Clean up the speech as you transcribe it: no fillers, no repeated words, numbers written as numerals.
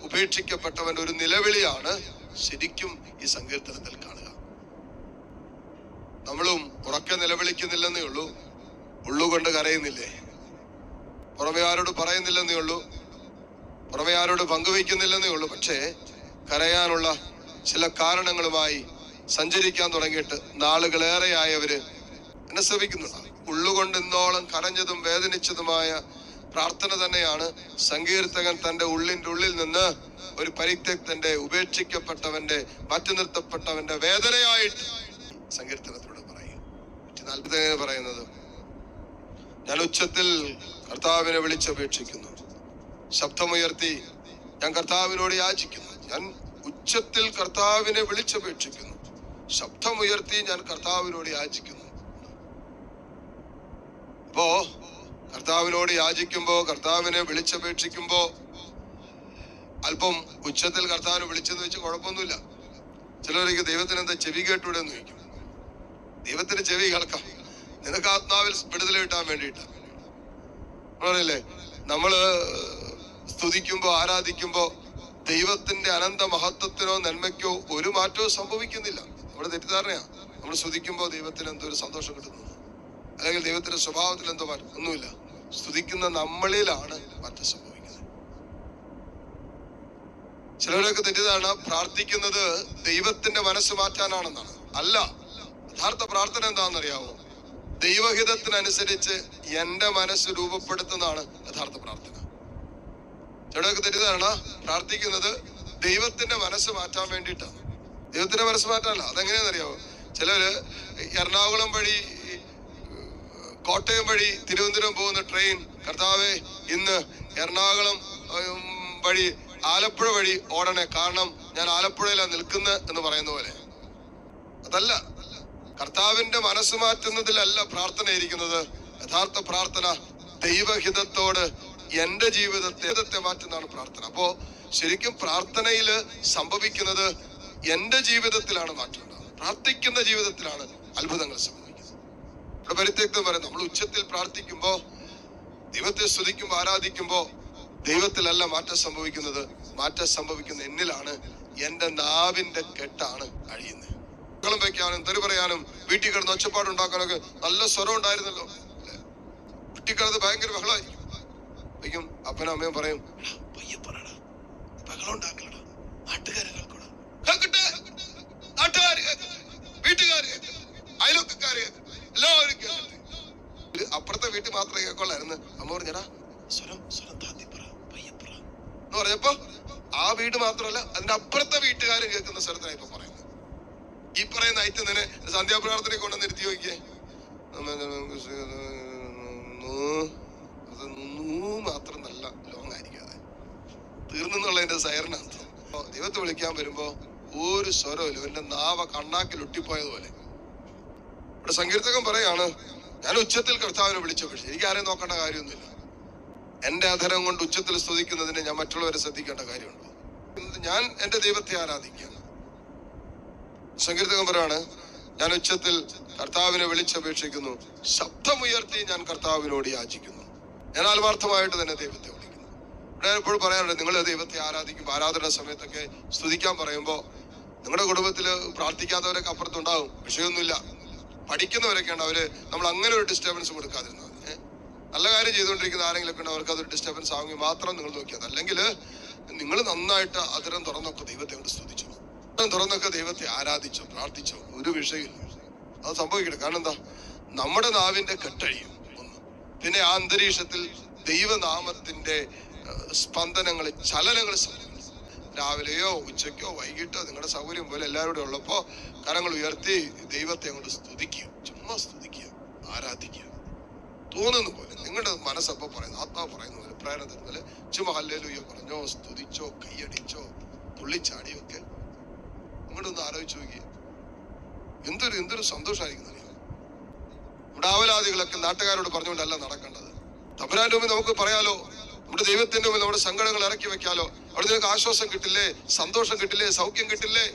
ഉപേക്ഷിക്കപ്പെട്ടവന്റെ ഒരു നിലവിളിയാണ് ശരിക്കും ഈ സങ്കീർത്തനത്തിൽ കാണുക. നമ്മളും ഉറക്കെ നിലവിളിക്കുന്നില്ലെന്നേ ഉള്ളൂ, ഉള്ളുകൊണ്ട് കരയുന്നില്ലേ? പുറമെ ആരോട് പറയുന്നില്ലെന്നേ ഉള്ളൂ, പുറമെ ആരോട് പങ്കുവയ്ക്കുന്നില്ലെന്നേ ഉള്ളൂ. പക്ഷേ കരയാനുള്ള ചില കാരണങ്ങളുമായി സഞ്ചരിക്കാൻ തുടങ്ങിയിട്ട് നാളുകളേറെയായവര് എന്നെ ശ്രമിക്കുന്നുണ്ട്. ഉള്ളുകൊണ്ട് ഇന്നോളം കരഞ്ഞതും വേദനിച്ചതുമായ പ്രാർത്ഥന തന്നെയാണ് സങ്കീർത്തകൻ തന്റെ ഉള്ളിന്റെ ഉള്ളിൽ നിന്ന് ഒരു പരിത്യക്തന്റെ, ഉപേക്ഷിക്കപ്പെട്ടവന്റെ, മാറ്റി നിർത്തപ്പെട്ടവന്റെ വേദനയായിട്ട് സങ്കീർത്തനത്തിലൂടെ പറയും. 40 പറയുന്നത്, ഞാൻ ഉച്ചത്തിൽ കർത്താവിനെ വിളിച്ചപേക്ഷിക്കുന്നു, ശബ്ദമുയർത്തി ഞാൻ കർത്താവിനോട് യാചിക്കുന്നു. ഞാൻ ഉച്ചത്തിൽ കർത്താവിനെ വിളിച്ചപേക്ഷിക്കുന്നു, ശബ്ദമുയർത്തി ഞാൻ കർത്താവിനോട് യാചിക്കുന്നു. അപ്പോ കർത്താവിനോട് യാചിക്കുമ്പോ, കർത്താവിനെ വിളിച്ചപേക്ഷിക്കുമ്പോ അല്പം ഉച്ചത്തിൽ കർത്താവിനെ വിളിച്ചെന്ന് വെച്ച് കുഴപ്പമൊന്നുമില്ല. ചിലവർക്ക് ദൈവത്തിന് എന്താ ചെവി കേട്ടൂടെ എന്ന് ചോദിക്കും. ദൈവത്തിന് ചെവി കേൾക്കാം, നിനക്ക് ആത്മാവിൽ വിടുതൽ കിട്ടാൻ വേണ്ടിയിട്ടാണ്. പറയല്ലേ, നമ്മള് സ്തുതിക്കുമ്പോ, ആരാധിക്കുമ്പോ ദൈവത്തിന്റെ അനന്ത മഹത്വത്തിനോ നന്മയ്ക്കോ ഒരു മാറ്റവും സംഭവിക്കുന്നില്ല. നമ്മുടെ തെറ്റിദ്ധാരണയാ നമ്മൾ സ്തുതിക്കുമ്പോ ദൈവത്തിന് എന്തോ ഒരു സന്തോഷം കിട്ടുന്നു, അല്ലെങ്കിൽ ദൈവത്തിന്റെ സ്വഭാവത്തിൽ എന്തോ മാറ്റം. ഒന്നുമില്ല. സ്തുതിക്കുന്ന നമ്മളിലാണ് മാറ്റം സംഭവിക്കുന്നത്. ചിലവരൊക്കെ തെറ്റിദ്ധാരണ പ്രാർത്ഥിക്കുന്നത് ദൈവത്തിന്റെ മനസ്സ് മാറ്റാനാണെന്നാണ്. അല്ല, യഥാർത്ഥ പ്രാർത്ഥന എന്താണെന്നറിയാവോ? ദൈവഹിതത്തിനനുസരിച്ച് എന്റെ മനസ്സ് രൂപപ്പെടുത്തുന്നതാണ് യഥാർത്ഥ പ്രാർത്ഥന. ചിലരൊക്കെ തെറ്റിദ്ധാരണ പ്രാർത്ഥിക്കുന്നത് ദൈവത്തിന്റെ മനസ്സ് മാറ്റാൻ വേണ്ടിയിട്ടാണ്. ദൈവത്തിന്റെ മനസ്സ് മാറ്റാനല്ല. അതെങ്ങനെയാണെന്നറിയാവോ? ചിലര് എറണാകുളം വഴി, കോട്ടയം വഴി തിരുവനന്തപുരം പോകുന്ന ട്രെയിൻ, കർത്താവേ ഇന്ന് എറണാകുളം വഴി ആലപ്പുഴ വഴി ഓടണേ, കാരണം ഞാൻ ആലപ്പുഴയിലാണ് നിൽക്കുന്നത് എന്ന് പറയുന്ന പോലെ. അതല്ല, കർത്താവിന്റെ മനസ്സ് മാറ്റുന്നതിലല്ല പ്രാർത്ഥന ഇരിക്കുന്നത്. യഥാർത്ഥ പ്രാർത്ഥന ദൈവഹിതത്തോട് എന്റെ ജീവിതത്തെ മാറ്റുന്നതാണ് പ്രാർത്ഥന. അപ്പോ ശരിക്കും പ്രാർത്ഥനയിൽ സംഭവിക്കുന്നത് എന്റെ ജീവിതത്തിലാണ് മാറ്റം ഉണ്ടാകുന്നത്. പ്രാർത്ഥിക്കുന്ന ജീവിതത്തിലാണ് അത്ഭുതങ്ങൾ സംഭവിക്കുന്നത്. ഇവിടെ പരിത്യക്തം പറയുന്നത്, നമ്മൾ ഉച്ചത്തിൽ പ്രാർത്ഥിക്കുമ്പോ, ദൈവത്തെ സ്തുതിക്കുമ്പോ, ആരാധിക്കുമ്പോ ദൈവത്തിലല്ല മാറ്റം സംഭവിക്കുന്നത്. മാറ്റം സംഭവിക്കുന്ന എന്നിലാണ്. എന്റെ നാവിന്റെ കെട്ടാണ് അഴിയുന്നത്. മക്കളും വെക്കാനും തെറി പറയാനും വീട്ടിൽ കിടന്ന് ഒച്ചപ്പാടുണ്ടാക്കാനൊക്കെ നല്ല സ്വരം ഉണ്ടായിരുന്നല്ലോ. വീട്ടിൽ കിടന്ന് ഭയങ്കര ബഹളമായിരിക്കും. അപ്പനും അമ്മയും പറയും, പയ്യെ പറയടാ, ബഹളം ഉണ്ടാക്കലടാ, നാട്ടുകാരെ കേൾക്കടാ. കേൾക്കട്ടെ, നാട്ടുകാര് കേൾക്കട്ടെ, വീട്ടുകാര് കേൾക്കട്ടെ, അയൽവക്കക്കാര് കേൾക്കട്ടെ, എല്ലാവരും കേൾക്കട്ടെ. അപ്പുറത്തെ വീട്ടിൽ മാത്രമേ കേൾക്കൊള്ളായിരുന്നു. അമ്മ പറഞ്ഞടാ, സ്വരം താത്തി പറ, പയ്യെ പറ എന്ന് പറഞ്ഞപ്പോ ആ വീട് മാത്രമല്ല, അതിന്റെ അപ്പുറത്തെ വീട്ടുകാരും കേൾക്കുന്ന സ്വരത്തിനാണ് ഇപ്പൊ പറയുന്നത്. ഈ പറയുന്ന ഐറ്റം തന്നെ സന്ധ്യാപ്രാർത്ഥനയെ കൊണ്ടു നിർത്തി നോക്കിയേ. മാത്രം നല്ല ലോങ് ആയിരിക്കാതെ തീർന്നെന്നുള്ളതിന്റെ സൈറിനർത്ഥം. ദൈവത്തെ വിളിക്കാൻ വരുമ്പോ ഒരു സ്വരമില്ല, എന്റെ നാവ കണ്ണാക്കിൽ ഒട്ടിപ്പോയതുപോലെ. ഇവിടെ സങ്കീർത്തകൻ പറയാണ്, ഞാൻ ഉച്ചത്തിൽ കർത്താവിനെ വിളിച്ചപേക്ഷിച്ചു. എനിക്ക് ആരെയും നോക്കേണ്ട കാര്യമൊന്നുമില്ല. എന്റെ അധരം കൊണ്ട് ഉച്ചത്തിൽ സ്തുതിക്കുന്നതിന് ഞാൻ മറ്റുള്ളവരെ ശ്രദ്ധിക്കേണ്ട കാര്യമുണ്ടോ? ഞാൻ എന്റെ ദൈവത്തെ ആരാധിക്കുകയാണ്. സങ്കീർത്തകൻ പറയാണ്, ഞാൻ ഉച്ചത്തിൽ കർത്താവിനെ വിളിച്ചപേക്ഷിക്കുന്നു, ശബ്ദമുയർത്തി ഞാൻ കർത്താവിനോട് യാചിക്കുന്നു. ഞാൻ ആത്മാർത്ഥമായിട്ട് തന്നെ ദൈവത്തെ വിളിക്കുന്നു. ഇവിടെ എപ്പോഴും പറയാറുണ്ട്, നിങ്ങൾ ദൈവത്തെ ആരാധിക്കുമ്പോൾ, ആരാധന സമയത്തൊക്കെ സ്തുതിക്കാൻ പറയുമ്പോൾ നിങ്ങളുടെ കുടുംബത്തിൽ പ്രാർത്ഥിക്കാത്തവരൊക്കെ അപ്പുറത്തുണ്ടാവും, വിഷയമൊന്നുമില്ല. പഠിക്കുന്നവരൊക്കെ ഉണ്ട്, അവര് നമ്മൾ അങ്ങനെ ഒരു ഡിസ്റ്റർബൻസ് കൊടുക്കാതിരുന്നാൽ. നല്ല കാര്യം ചെയ്തുകൊണ്ടിരിക്കുന്ന ആരെങ്കിലും ഒക്കെ ഉണ്ട്, അവർക്ക് അതൊരു ഡിസ്റ്റർബൻസ് ആവുമെങ്കിൽ മാത്രം നിങ്ങൾ നോക്കിയത്. അല്ലെങ്കിൽ നിങ്ങൾ നന്നായിട്ട് അതിരം തുറന്നൊക്കെ ദൈവത്തെ കൊണ്ട് സ്തുതിച്ചു, തുറന്നൊക്കെ ദൈവത്തെ ആരാധിച്ചോ, പ്രാർത്ഥിച്ചോ, ഒരു വിഷയമില്ല. അത് സംഭവിക്കട്ടെ. കാരണം എന്താ? നമ്മുടെ നാവിന്റെ കെട്ടഴിയും ഒന്ന്. പിന്നെ ആ അന്തരീക്ഷത്തിൽ ദൈവനാമത്തിന്റെ സ്പന്ദനങ്ങൾ, ചലനങ്ങൾ സംഭവിക്കും. രാവിലെയോ ഉച്ചയ്ക്കോ വൈകിട്ടോ നിങ്ങളുടെ സൗകര്യം പോലെ എല്ലാവരും ഉള്ളപ്പോ കരങ്ങൾ ഉയർത്തി ദൈവത്തെ അങ്ങോട്ട് സ്തുതിക്കുക, ചുമ്മാ സ്തുതിക്കുക, ആരാധിക്കുക. തോന്നുന്ന പോലെ നിങ്ങളുടെ മനസ്സപ്പോ പറയുന്നു, ആത്മാവ് പറയുന്ന പോലെ, പ്രേരണ തരുന്ന പോലെ ചുമ്മാ ഹല്ലേലൂയ പറഞ്ഞോ, സ്തുതിച്ചോ, കൈയടിച്ചോ, തുള്ളിച്ചാടിയോ ഒക്കെ അങ്ങോട്ട് ഒന്ന് ആലോചിച്ച് നോക്കിയ എന്തൊരു സന്തോഷമായിരിക്കും. നമ്മുടെ ആവലാദികളൊക്കെ നാട്ടുകാരോട് പറഞ്ഞുകൊണ്ടല്ല നടക്കേണ്ടത്. തമ്പുരാന്റെ മുമ്പിൽ നമുക്ക് പറയാലോ, നമ്മുടെ ദൈവത്തിന്റെ മുമ്പിൽ നമ്മുടെ സങ്കടങ്ങൾ ഇറക്കി വെക്കാലോ. അവിടെ നിനക്ക് ആശ്വാസം കിട്ടില്ലേ, സന്തോഷം കിട്ടില്ലേ, സൗഖ്യം കിട്ടില്ലേ?